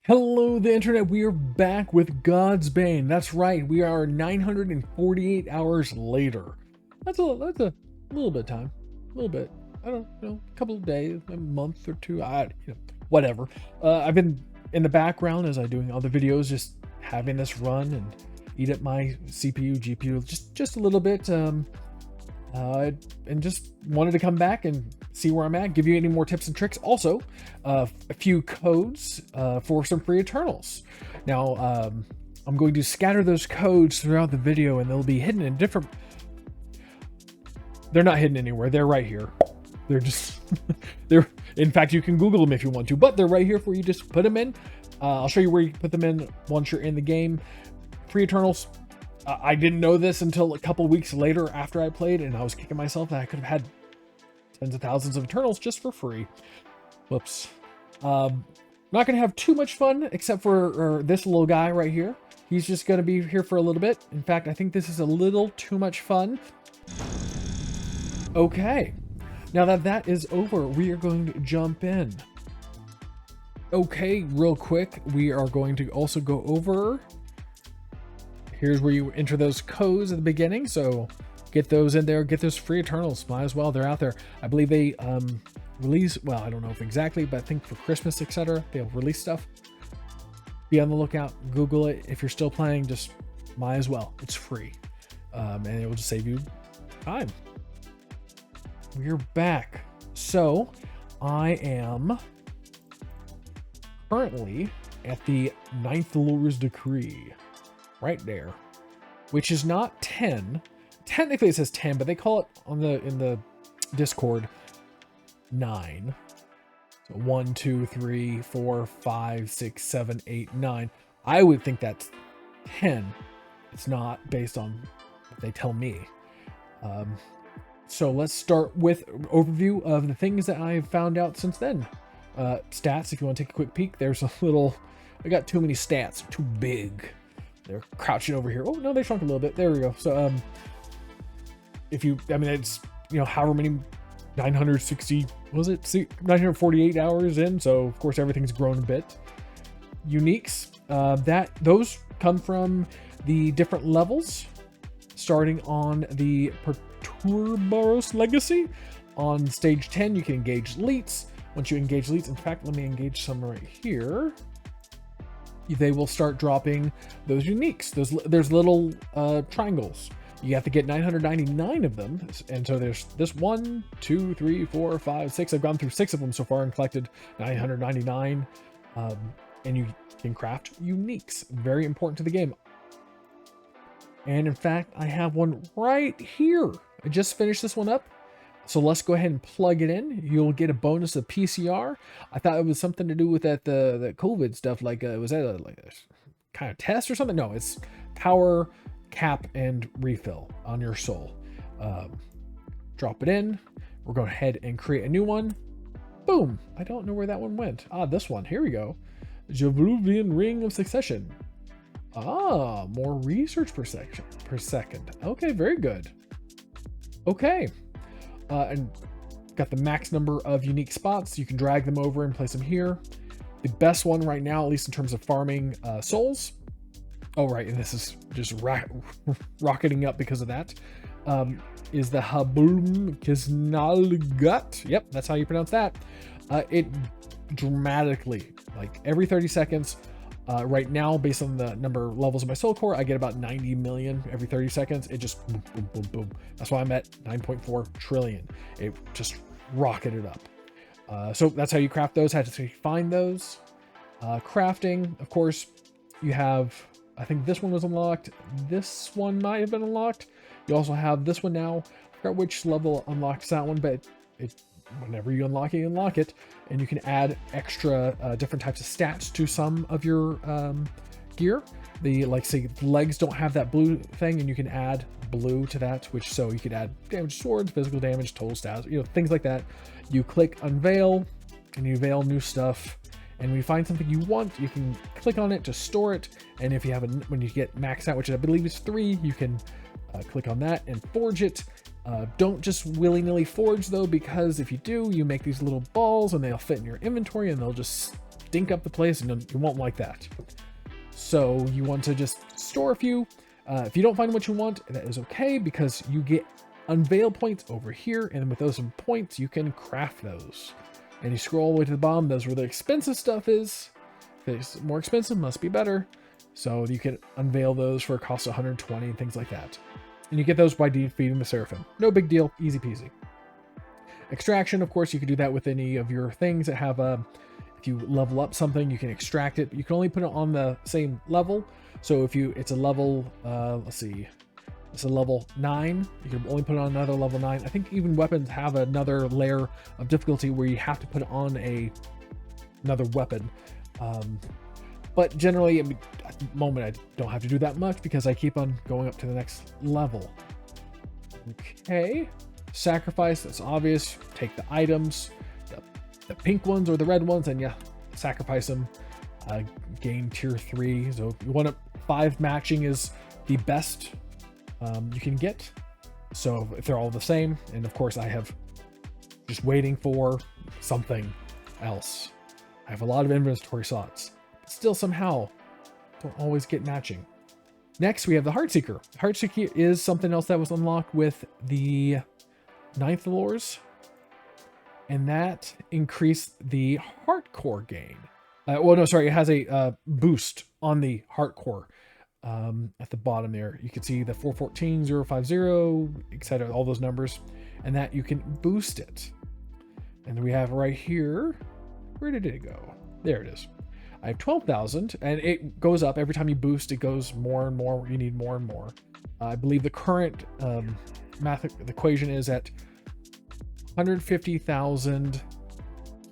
Hello, the internet. We are back with Godsbane. That's right. We are 948 hours later. That's a little bit of time. A little bit. I don't know, a couple of days, a month or two. Whatever. I've been in the background as I'm doing other videos, just having this run and eat up my CPU, GPU just a little bit. And just wanted to come back and see where I'm at, give you any more tips and tricks. Also, a few codes for some free Eternals. Now, I'm going to scatter those codes throughout the video, and they'll be hidden in different... They're not hidden anywhere. They're right here. They're just... they're. In fact, you can Google them if you want to, but they're right here for you. Just put them in. I'll show you where you put them in once you're in the game. Free Eternals. I didn't know this until a couple weeks later after I played, and I was kicking myself that I could have had tens of thousands of Eternals just for free. Whoops. Not going to have too much fun, except for this little guy right here. He's just going to be here for a little bit. In fact, I think this is a little too much fun. Okay. Now that that is over, we are going to jump in. Okay, real quick, we are going to also go over... Here's where you enter those codes at the beginning, so get those in there, get those free Eternals, might as well, they're out there. I believe they release, well, I don't know if exactly, but I think for Christmas, etc., they'll release stuff. Be on the lookout, Google it. If you're still playing, just might as well, it's free. And it will just save you time. We're back. So, I am currently at the 9th Lord's Decree. Right there, which is not 10. Technically it says 10, but they call it in the Discord 9. So 1, 2, 3, 4, 5, 6, 7, 8, 9. I would think that's 10. It's not based on what they tell me. So let's start with overview of the things that I've found out since then. Stats, if you want to take a quick peek, there's a little... I got too many stats, too big. They're crouching over here. Oh, no, they shrunk a little bit. There we go. So, if you, I mean, it's, you know, however many, 960, was it? 948 hours in. So, of course, everything's grown a bit. Uniques, those come from the different levels, starting on the Perturboros Legacy. On stage 10, you can engage elites. Once you engage elites, in fact, let me engage some right here. They will start dropping those uniques. There's little triangles. You have to get 999 of them. And so there's this 1, 2, 3, 4, 5, 6. I've gone through 6 of them so far and collected 999. And you can craft uniques. Very important to the game. And in fact, I have one right here. I just finished this one up. So let's go ahead and plug it in. You'll get a bonus of PCR. I thought it was something to do with that the COVID stuff. Like, was that like a kind of test or something? No, it's power, cap, and refill on your soul. Drop it in. We're going ahead and create a new one. Boom. I don't know where that one went. This one. Here we go. Javulian Ring of Succession. More research per second. Okay, very good. Okay. And got the max number of unique spots. You can drag them over and place them here. The best one right now, at least in terms of farming souls. Oh, right. And this is just rocketing up because of that. Is the Habum Kisnalgut. Yep, that's how you pronounce that. It dramatically, like every 30 seconds, right now, based on the number of levels of my soul core, I get about 90 million every 30 seconds. It just boom, boom, boom, boom. That's why I'm at 9.4 trillion. It just rocketed up. So that's how you craft those. Had to find those. Crafting, of course, you have, I think this one was unlocked. This one might have been unlocked. You also have this one now. I forgot which level unlocks that one, but whenever you unlock it, and you can add extra different types of stats to some of your gear. Like say legs don't have that blue thing, and you can add blue to that, which so you could add damage swords, physical damage, total stats, you know, things like that. You click unveil, and you unveil new stuff. And when you find something you want, you can click on it to store it. And if you have when you get maxed out, which I believe is 3, you can click on that and forge it. Don't just willy-nilly forge though, because if you do, you make these little balls and they'll fit in your inventory and they'll just stink up the place, and you won't like that. So you want to just store a few. If you don't find what you want, that is okay, because you get unveil points over here, and with those points you can craft those. And you scroll all the way to the bottom, those where the expensive stuff is. If it's more expensive, must be better. So you can unveil those for a cost of 120 and things like that. And you get those by defeating the seraphim. No big deal, easy peasy. Extraction, of course, you can do that with any of your things that have a... If you level up something, you can extract it. You can only put it on the same level. So if it's a level, let's see, it's a level 9. You can only put it on another level 9. I think even weapons have another layer of difficulty where you have to put it on another weapon. But generally, at the moment, I don't have to do that much because I keep on going up to the next level. Okay, sacrifice, that's obvious. Take the items, the pink ones or the red ones, and yeah, sacrifice them. Gain tier 3. So you want to 5 matching is the best you can get. So if they're all the same, and of course I have just waiting for something else. I have a lot of inventory slots, but still somehow don't always get matching. Next, we have the Heartseeker. Heartseeker is something else that was unlocked with the 9th lures, and that increased the heart core gain. Well, no, sorry, it has a boost on the heart core. At the bottom there, you can see the 414, 050, etc., all those numbers, and that you can boost it. And we have right here, where did it go? There it is. I have 12,000, and it goes up every time you boost. It goes more and more. You need more and more. I believe the current math equation is at 150,000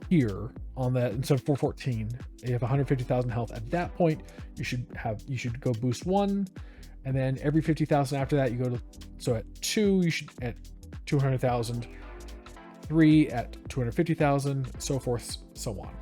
here on that. Instead of 414, you have 150,000 health. At that point, you should go boost 1, and then every 50,000 after that you go to, so at 2 you should at 200,000, 3 at 250,000, so forth, so on.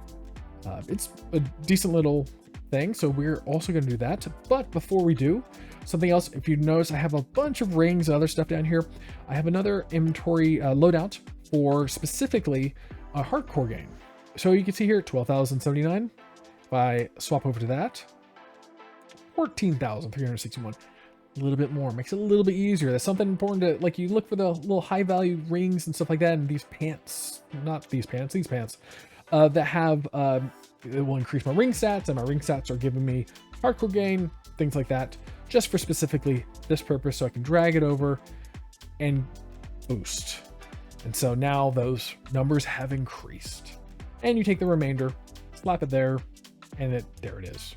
It's a decent little thing, so we're also going to do that. But before we do, something else, if you notice, I have a bunch of rings and other stuff down here. I have another inventory loadout for specifically a hardcore game. So you can see here, 12,079. If I swap over to that, 14,361. A little bit more, makes it a little bit easier. That's something important to, like, you look for the little high value rings and stuff like that, and these pants, not these pants, these pants, that have, it will increase my ring stats, and my ring stats are giving me hardcore gain, things like that, just for specifically this purpose, so I can drag it over and boost. And so now those numbers have increased. And you take the remainder, slap it there, and there it is.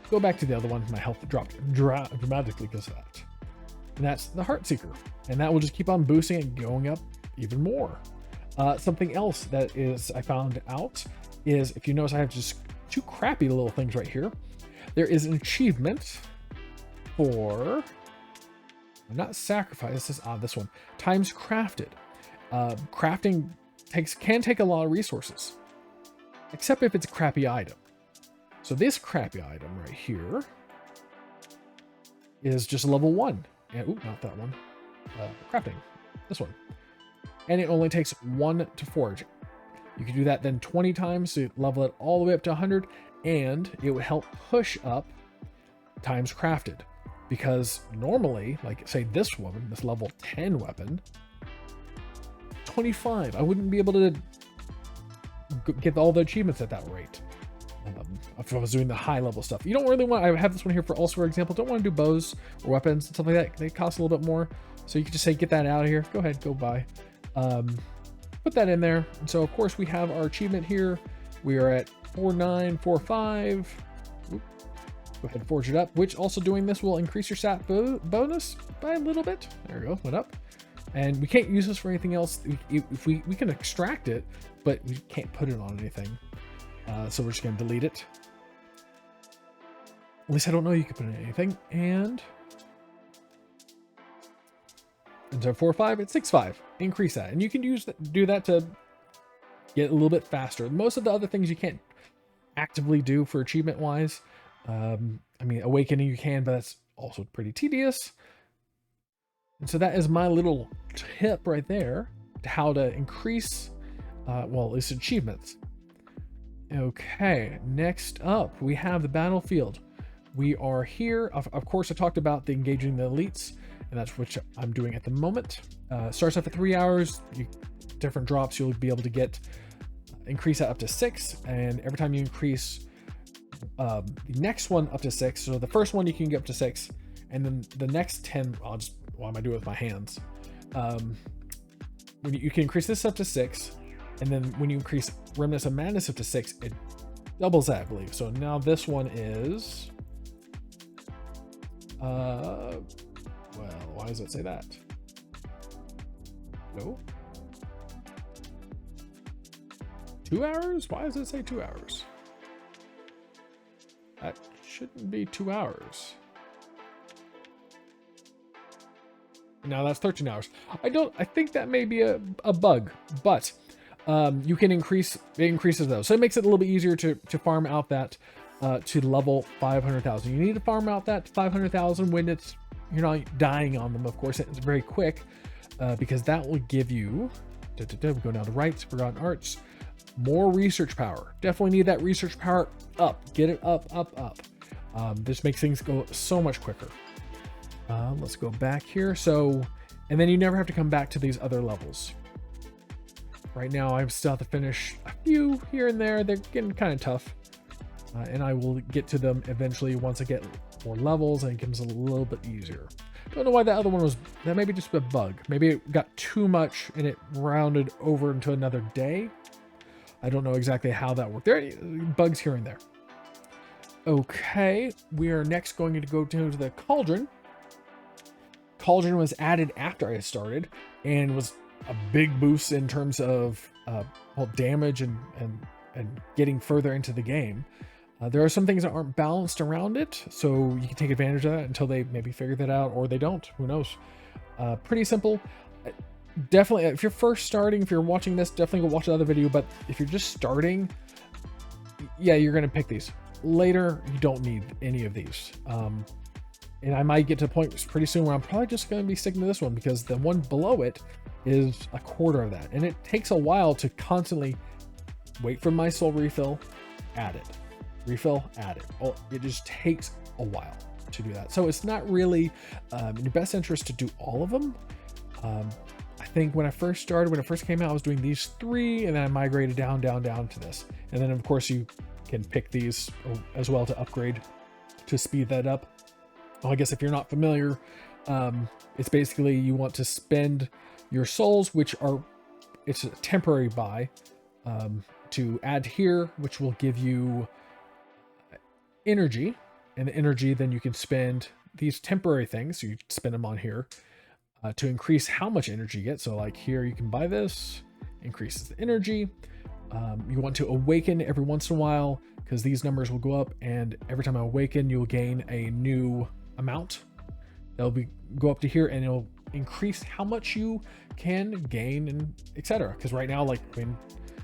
Go back to the other one, my health dropped dramatically because of that. And that's the Heartseeker. And that will just keep on boosting and going up even more. Something else that is I found out is, if you notice, I have just 2 crappy little things right here. There is an achievement for, not sacrifice, this is this one, times crafted. Crafting can take a lot of resources, except if it's a crappy item. So this crappy item right here is just level 1. And, ooh, not that one. Crafting, this one. And it only takes 1 to forge. You can do that then 20 times to level it all the way up to 100, and it would help push up times crafted. Because normally, like say this one, this level 10 weapon, 25. I wouldn't be able to get all the achievements at that rate. If I was doing the high level stuff. You don't really want, I have this one here for also, for example, don't want to do bows or weapons and stuff like that. They cost a little bit more. So you can just say, get that out of here. Go ahead, go buy. Put that in there. And so of course we have our achievement here. We are at 4945. Go ahead and forge it up, which also doing this will increase your stat bonus by a little bit. There we go, went up. And we can't use this for anything else. If we can extract it, but we can't put it on anything. So we're just going to delete it. At least I don't know you can put it in anything. And instead of 4.5, it's 6.5. Increase that. And you can do that to get a little bit faster. Most of the other things you can't actively do for achievement wise. I mean, awakening you can, but that's also pretty tedious. And so that is my little tip right there to how to increase, well, at least achievements. Okay, next up, we have the battlefield. We are here. Of course, I talked about the engaging the elites, and that's what I'm doing at the moment. Starts off at 3 hours. Different drops you'll be able to get. Increase that up to 6, and every time you increase the next one up to 6, so the first one you can get up to 6, and then the next 10, why am I doing it with my hands? When you can increase this up to 6, and then when you increase Remnants of Madness up to 6, it doubles that, I believe. So now this one is, well, why does it say that? No. 2 hours? Why does it say 2 hours? That shouldn't be 2 hours. Now that's 13 hours. I think that may be a bug, but you can it increases those. So it makes it a little bit easier to farm out that to level 500,000. You need to farm out that 500,000 when you're not dying on them, of course. It's very quick because that will give you, we go down to rights, forgotten arts, more research power. Definitely need that research power up. Get it up. This makes things go so much quicker. Let's go back here. So, and then you never have to come back to these other levels. Right now, I still have to finish a few here and there. They're getting kind of tough. And I will get to them eventually once I get more levels and it becomes a little bit easier. Don't know why that other one was, that maybe just a bug. Maybe it got too much and it rounded over into another day. I don't know exactly how that worked. There are bugs here and there. Okay, we are next going to go to the Cauldron. Cauldron was added after I started and was a big boost in terms of damage and getting further into the game. There are some things that aren't balanced around it, so you can take advantage of that until they maybe figure that out, or they don't. Who knows? Pretty simple. Definitely, if you're first starting, if you're watching this, definitely go watch the other video. But if you're just starting, yeah, you're going to pick these. Later, you don't need any of these. And I might get to a point pretty soon where I'm probably just going to be sticking to this one because the one below it is a quarter of that. And it takes a while to constantly wait for my soul refill, add it, refill, add it. Oh, it just takes a while to do that. So it's not really in your best interest to do all of them. I think when I first started, when it first came out, I was doing these 3 and then I migrated down to this. And then of course you can pick these as well to upgrade to speed that up. Well, I guess if you're not familiar, it's basically you want to spend your souls, which are, it's a temporary buy, to add here, which will give you energy, and the energy then you can spend these temporary things. So you spend them on here to increase how much energy you get. So like here, you can buy this, increases the energy. You want to awaken every once in a while because these numbers will go up, and every time I awaken, you'll gain a new amount. That'll go up to here, and it'll increase how much you can gain and etc. Because right now, like when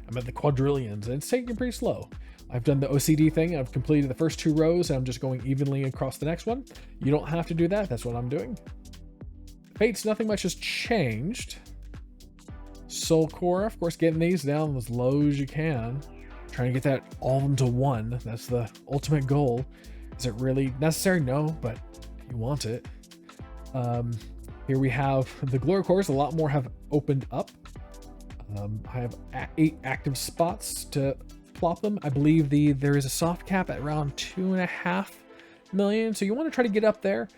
I'm at the quadrillions, and it's taking pretty slow. I've done the OCD thing. I've completed the first 2 rows, and I'm just going evenly across the next one. You don't have to do that. That's what I'm doing. Fates, nothing much has changed. Soul Core, of course, getting these down as low as you can. Trying to get that all of them to 1. That's the ultimate goal. Is it really necessary? No, but you want it. Here we have the Glory Cores. A lot more have opened up. I have 8 active spots to plop them. I believe there is a soft cap at around 2.5 million. So you want to try to get up there,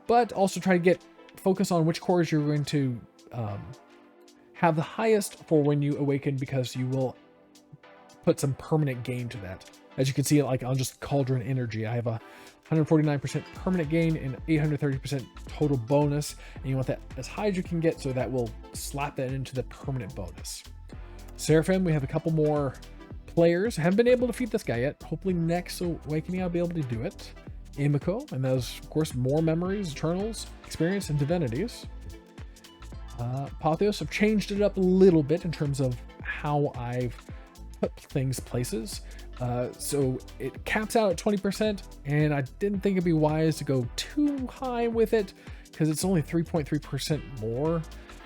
but also try to focus on which cores you're going to have the highest for when you awaken, because you will put some permanent gain to that. As you can see, like on just Cauldron energy, I have a 149% permanent gain and 830% total bonus, and you want that as high as you can get, so that will slap that into the permanent bonus. Seraphim, we have a couple more players. I haven't been able to feed this guy yet. Hopefully next awakening I'll be able to do it. Imiko, and those, of course, more memories, eternals, experience, and divinities. Apotheos, I've changed it up a little bit in terms of how I've put things places. So it caps out at 20%, and I didn't think it'd be wise to go too high with it because it's only 3.3% more.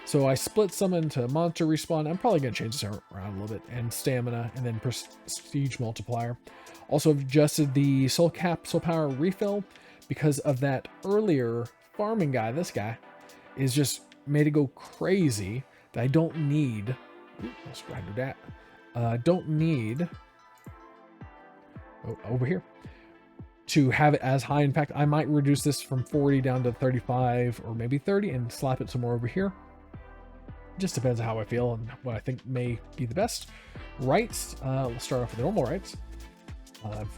So I split some into monster respawn. I'm probably going to change this around a little bit, and stamina, and then prestige multiplier. Also adjusted the soul power refill because of that earlier farming guy. This guy is just made it go crazy that I don't need. Let's go ahead and do that. Don't need over here to have it as high. In fact, I might reduce this from 40 down to 35 or maybe 30 and slap it somewhere over here. Just depends on how I feel and what I think may be the best. Rights, let's start off with the normal rights. I've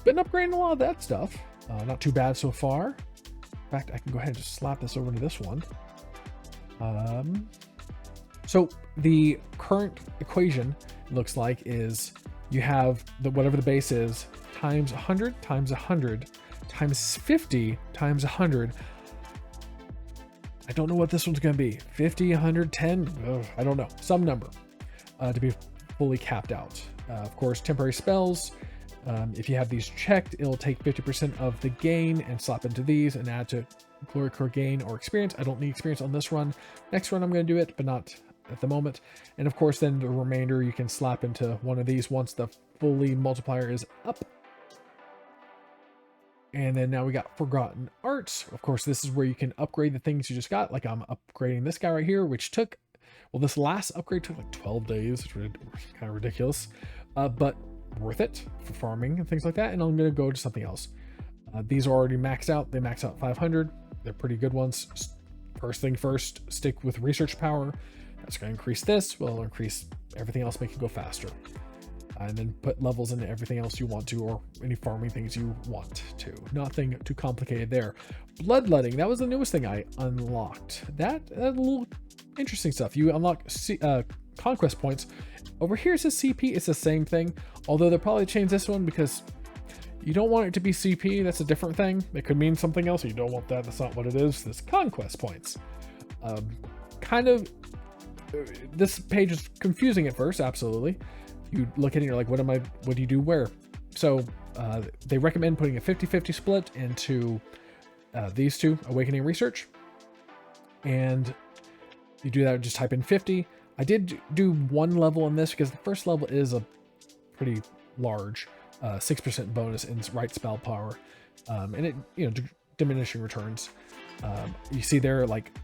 been upgrading a lot of that stuff. Not too bad so far. In fact, I can go ahead and just slap this over to this one. So the current equation looks like is you have whatever the base is times 100 times 100 times 50 times 100. I don't know what this one's going to be. 50, 110? I don't know. Some number to be fully capped out. Of course, temporary spells. If you have these checked, it'll take 50% of the gain and slap into these and add to glory core gain or experience. I don't need experience on this run. Next run, I'm going to do it, but not at the moment. And of course, then the remainder you can slap into one of these once the fully multiplier is up. And then now we got Forgotten Arts. Of course, this is where you can upgrade the things you just got. Like I'm upgrading this guy right here, which took, well, this last upgrade took like 12 days. It's kind of ridiculous, but worth it for farming and things like that. And I'm going to go to something else. These are already maxed out. They max out 500. They're pretty good ones. First thing first, stick with research power. That's going to increase this. Well, it'll increase everything else, make it go faster. And then put levels into everything else you want to, or any farming things you want to. Nothing too complicated there. Bloodletting, that was the newest thing I unlocked. That a little interesting stuff. You unlock Conquest Points. Over here it says CP, it's the same thing. Although they'll probably change this one because you don't want it to be CP, that's a different thing. It could mean something else, you don't want that, that's not what it is. This Conquest Points. This page is confusing at first, absolutely. You look at it and you're like, what do you do where? So they recommend putting a 50-50 split into these two, Awakening Research. And you do that, just type in 50. I did do one level in this because the first level is a pretty large 6% bonus in right spell power. And it, diminishing returns. You see there like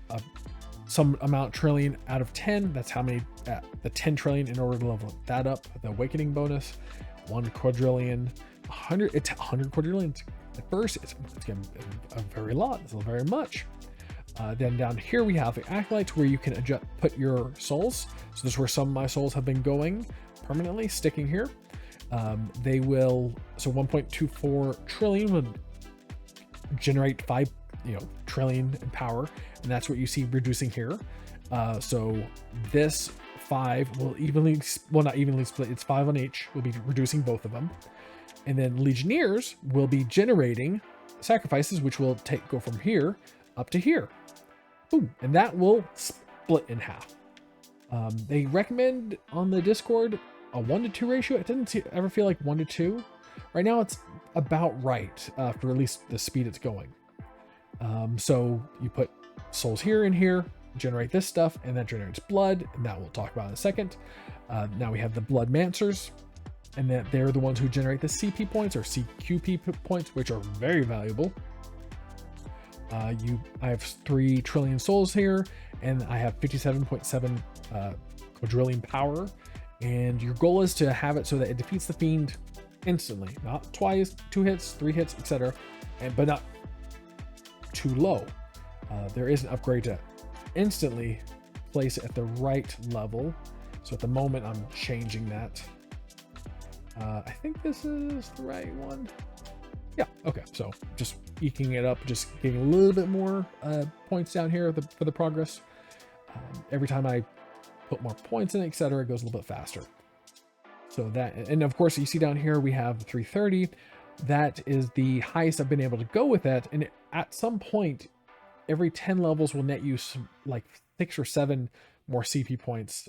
some amount trillion out of 10. That's how many, the 10 trillion in order to level that up. The Awakening bonus, 1 quadrillion, 100, it's 100 quadrillions. At first, it's going to be a very lot, it's very much. Then down here we have the Acolytes where you can put your souls. So this is where some of my souls have been going permanently, sticking here. They will, so 1.24 trillion would generate 5 trillion in power, and that's what you see reducing here. So this 5 will not evenly split, it's 5 on each, will be reducing both of them. And then Legionnaires will be generating sacrifices, which will go from here up to here. Boom, and that will split in half. They recommend on the Discord a 1-to-2 ratio. It doesn't ever feel like 1-to-2. Right now it's about right for at least the speed it's going. So you put souls here and here, generate this stuff, and that generates blood, and that we'll talk about in a second. Now we have the Blood Mancers, and that they're the ones who generate the CP points or CQP points, which are very valuable. I have 3 trillion souls here, and I have 57.7 quadrillion power. And your goal is to have it so that it defeats the fiend instantly, not twice, 2 hits, 3 hits, etc. But not too low. There is an upgrade to instantly place it at the right level. So at the moment I'm changing that. I think this is the right one. Yeah, okay, so just eking it up, just getting a little bit more points down here for the progress. Every time I put more points in, etc., it goes a little bit faster. So that, and of course you see down here we have 330. That is the highest I've been able to go with that, and at some point every 10 levels will net you some, like 6 or 7 more CP points.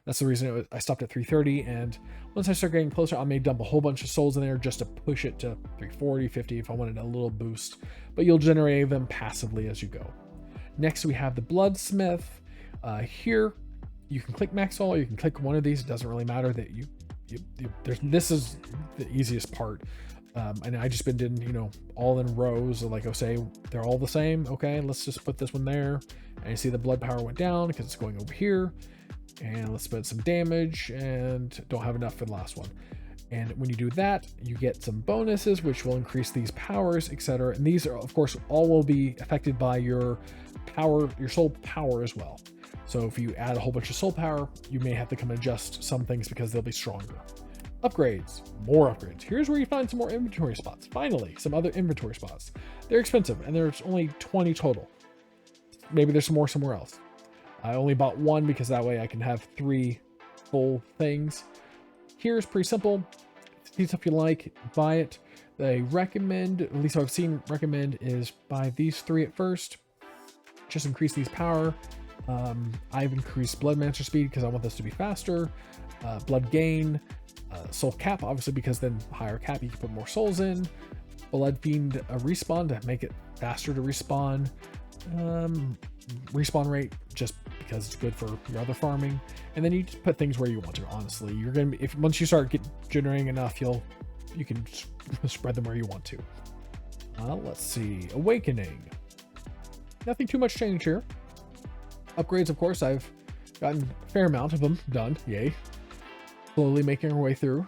That's the reason I stopped at 330, and once I start getting closer, I may dump a whole bunch of souls in there just to push it to 340, 50 if I wanted a little boost, but you'll generate them passively as you go. Next we have the Bloodsmith. Here, you can click max all, you can click one of these. It doesn't really matter that this is the easiest part. And I just been doing, you know, all in rows. Like I'll say, they're all the same. Okay, let's just put this one there. And you see the blood power went down because it's going over here. And let's spend some damage, and don't have enough for the last one. And when you do that, you get some bonuses, which will increase these powers, etc. And these are, of course, all will be affected by your power, your soul power as well. So if you add a whole bunch of soul power, you may have to come adjust some things because they'll be stronger. Upgrades, more upgrades. Here's where you find some more inventory spots. Finally, some other inventory spots. They're expensive, and there's only 20 total. Maybe there's some more somewhere else. I only bought one because that way I can have 3 full things. Here's pretty simple. See stuff you like, buy it. They recommend, at least I've seen recommend, is buy these 3 at first. Just increase these power. I've increased blood mancer speed because I want this to be faster. Blood gain, soul cap, obviously, because then higher cap you can put more souls in. Blood fiend respawn to make it faster to respawn. Respawn rate just because it's good for your other farming. And then you just put things where you want to. Honestly, you're gonna be, if once you start generating enough, you can spread them where you want to. Let's see, awakening. Nothing too much change here. Upgrades, of course, I've gotten a fair amount of them done. Yay! Slowly making our way through.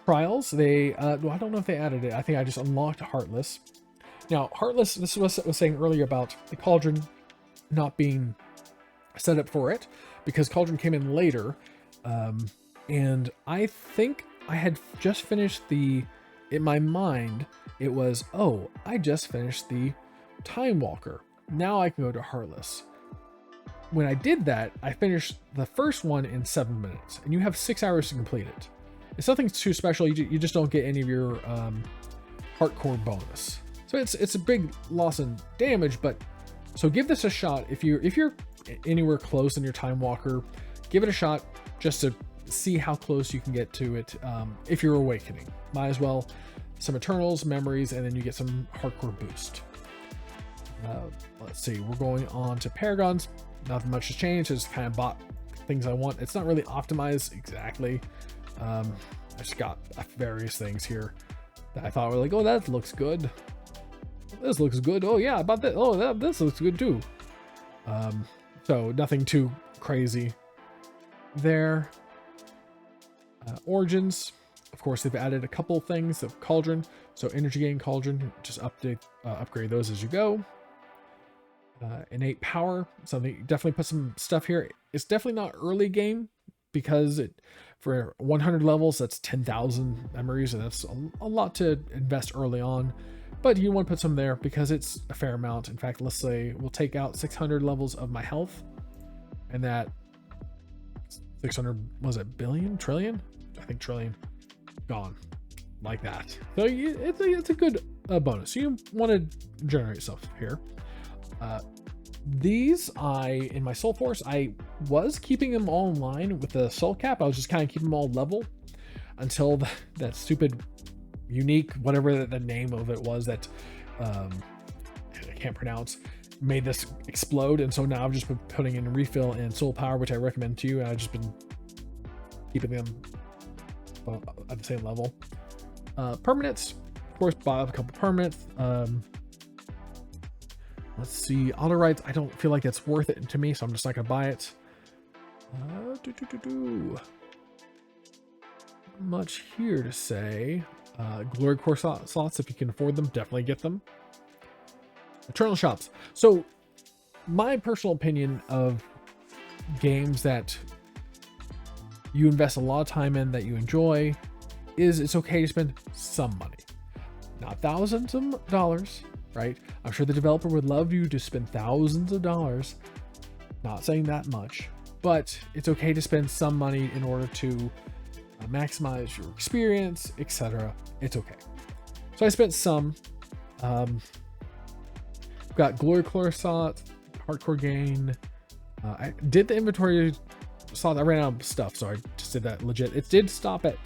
Trials, they well, I don't know if they added it. I think I just unlocked Heartless. Now, Heartless, this is what I was saying earlier about the Cauldron not being set up for it, because Cauldron came in later, and I think I had just finished in my mind, it was, oh, I just finished the Time Walker. Now I can go to Heartless. When I did that, I finished the first one in 7 minutes, and you have 6 hours to complete it. It's nothing too special. You just don't get any of your hardcore bonus. So it's a big loss in damage, but so give this a shot. If you're anywhere close in your Time Walker, give it a shot just to see how close you can get to it. If you're awakening, might as well some Eternals, memories, and then you get some hardcore boost. Let's see, we're going on to Paragons. Nothing much has changed. I just kind of bought things I want. It's not really optimized exactly. I just got various things here that I thought were like, oh, that looks good. This looks good. Oh yeah, I bought that. Oh, this looks good too. So nothing too crazy there. Origins, of course, they've added a couple things of Cauldron. So energy gain Cauldron, just upgrade those as you go. Innate power, something, definitely put some stuff here. It's definitely not early game because for 100 levels, that's 10,000 memories, and that's a lot to invest early on. But you want to put some there because it's a fair amount. In fact, let's say we'll take out 600 levels of my health, and that 600, was it billion, trillion? I think trillion, gone like that. So it's a good bonus. So you want to generate stuff here. These, in my soul force, I was keeping them all in line with the soul cap. I was just kind of keeping them all level until that stupid unique, whatever the name of it was that I can't pronounce, made this explode. And so now I've just been putting in refill and soul power, which I recommend to you. I've just been keeping them at the same level. Permanents, of course, buy a couple permanents. Let's see, auto rights, I don't feel like it's worth it to me, so I'm just not gonna buy it. Much here to say. Glory core slots, if you can afford them, definitely get them. Eternal shops. So my personal opinion of games that you invest a lot of time in, that you enjoy, is it's okay to spend some money, not thousands of dollars, right? I'm sure the developer would love you to spend thousands of dollars, not saying that much, but it's okay to spend some money in order to maximize your experience, etc. It's okay. So I spent some. Got glory core slot, hardcore gain. I did the inventory slot. I ran out of stuff, so I just did that legit. It did stop at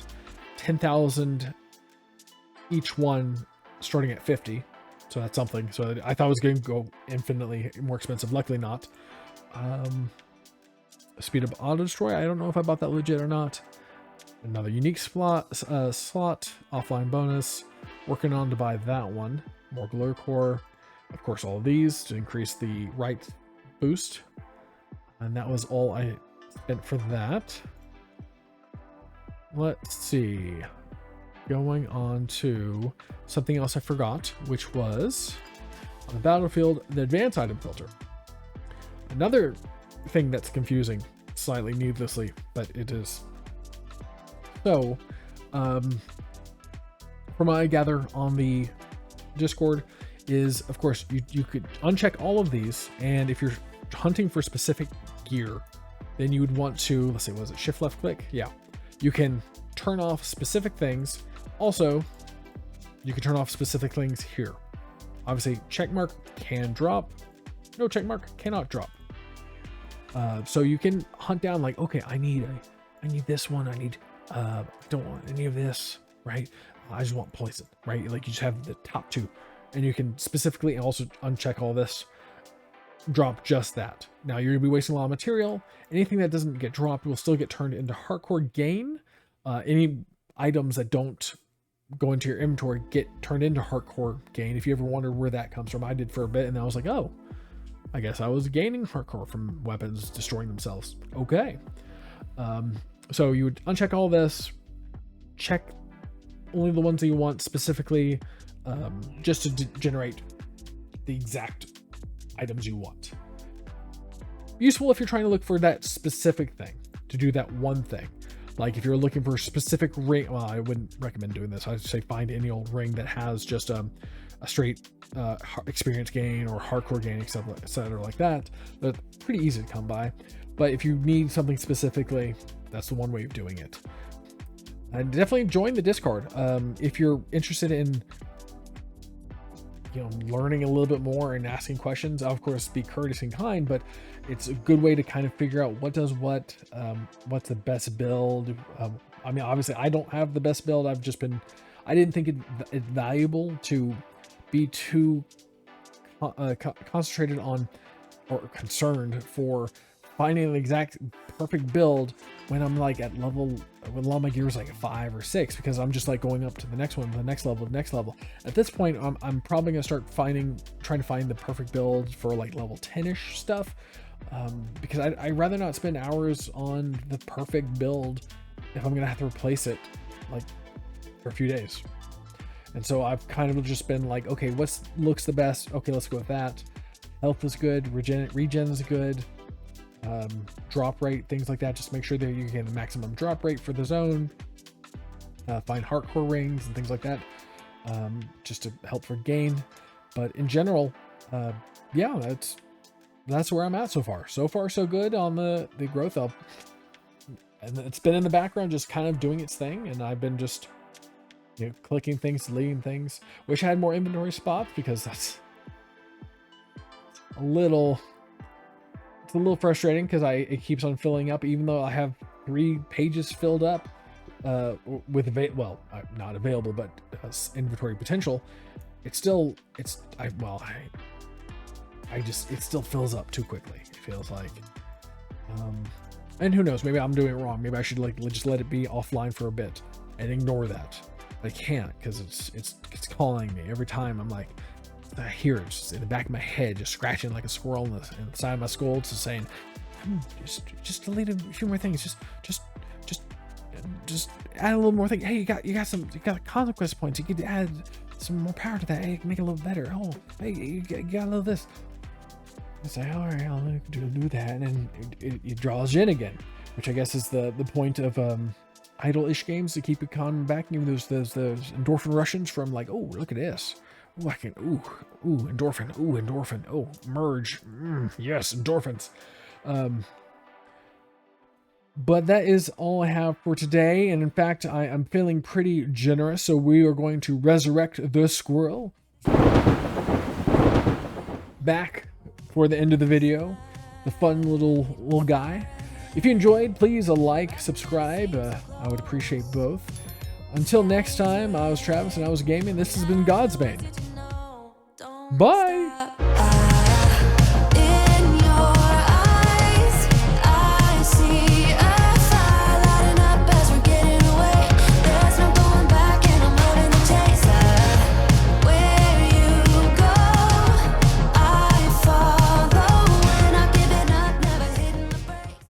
10,000 each one, starting at 50. So that's something. So I thought it was going to go infinitely more expensive. Luckily not. Speed up auto destroy. I don't know if I bought that legit or not. Another unique slot, offline bonus. Working on to buy that one. More glow core. Of course, all of these to increase the right boost. And that was all I spent for that. Let's see. Going on to something else I forgot, which was on the battlefield, the advanced item filter. Another thing that's confusing, slightly needlessly, but it is. So, from what I gather on the Discord is, of course, you could uncheck all of these, and if you're hunting for specific gear, then you would want to, let's see, was it shift left click? Yeah. You can turn off specific things. Also, you can turn off specific things here. Obviously, checkmark can drop. No checkmark cannot drop. So you can hunt down like, okay, I need this one. I don't want any of this, right? I just want poison, right? Like you just have the top two, and you can specifically also uncheck all this. Drop just that. Now you're gonna be wasting a lot of material. Anything that doesn't get dropped will still get turned into hardcore gain. Any items that don't go into your inventory get turned into hardcore gain. If you ever wonder where that comes from, I did for a bit, and I was like, oh, I guess I was gaining hardcore from weapons destroying themselves. Okay. So you would uncheck all this, check only the ones that you want specifically, just to generate the exact items you want. Useful if you're trying to look for that specific thing, to do that one thing. Like if you're looking for a specific ring, well, I wouldn't recommend doing this. I'd say find any old ring that has just a straight experience gain or hardcore gain, etc. like that. That's pretty easy to come by. But if you need something specifically, that's the one way of doing it. And definitely join the Discord if you're interested in, learning a little bit more and asking questions. I'll, of course, be courteous and kind, but it's a good way to kind of figure out what does what, what's the best build. I mean, obviously, I don't have the best build. I didn't think it valuable to be too concentrated on or concerned for finding the exact perfect build when I'm like at level, when a lot of my gear is like 5 or 6, because I'm just like going up to the next one, the next level. At this point, I'm probably gonna start trying to find the perfect build for like level 10ish stuff, because I'd rather not spend hours on the perfect build if I'm gonna have to replace it like for a few days. And so I've kind of just been like, okay, what looks the best? Okay, let's go with that. Health is good, regen is good. Drop rate, things like that. Just make sure that you get the maximum drop rate for the zone. Find hardcore rings and things like that, just to help for gain. But in general, yeah, that's where I'm at so far. So far, so good on the growth up. And it's been in the background, just kind of doing its thing, and I've been just clicking things, deleting things. Wish I had more inventory spots, because that's a little frustrating, because it keeps on filling up, even though I have 3 pages filled up with not available, but inventory potential. It still fills up too quickly, it feels like. And who knows, maybe I'm doing it wrong. Maybe I should just let it be offline for a bit and ignore that. I can't, because it's calling me every time. I'm like, I hear it just in the back of my head, just scratching like a squirrel inside of my skull, just saying, just delete a few more things, just add a little more thing. Hey, you got Conquest Points, you could add some more power to that. Hey, make it a little better. Oh, hey, you got a little this. I say, all right, I'll do that, and it draws you in again, which I guess is the point of idle-ish games, to keep it coming back. Even those endorphin rushes from like, oh, look at this. Ooh, I can, endorphin, oh, merge, yes, endorphins. But that is all I have for today, and in fact, I am feeling pretty generous, so we are going to resurrect the squirrel back for the end of the video, the fun little guy. If you enjoyed, please subscribe, I would appreciate both. Until next time, I was Travis and I was gaming. This has been Godsbane. Bye!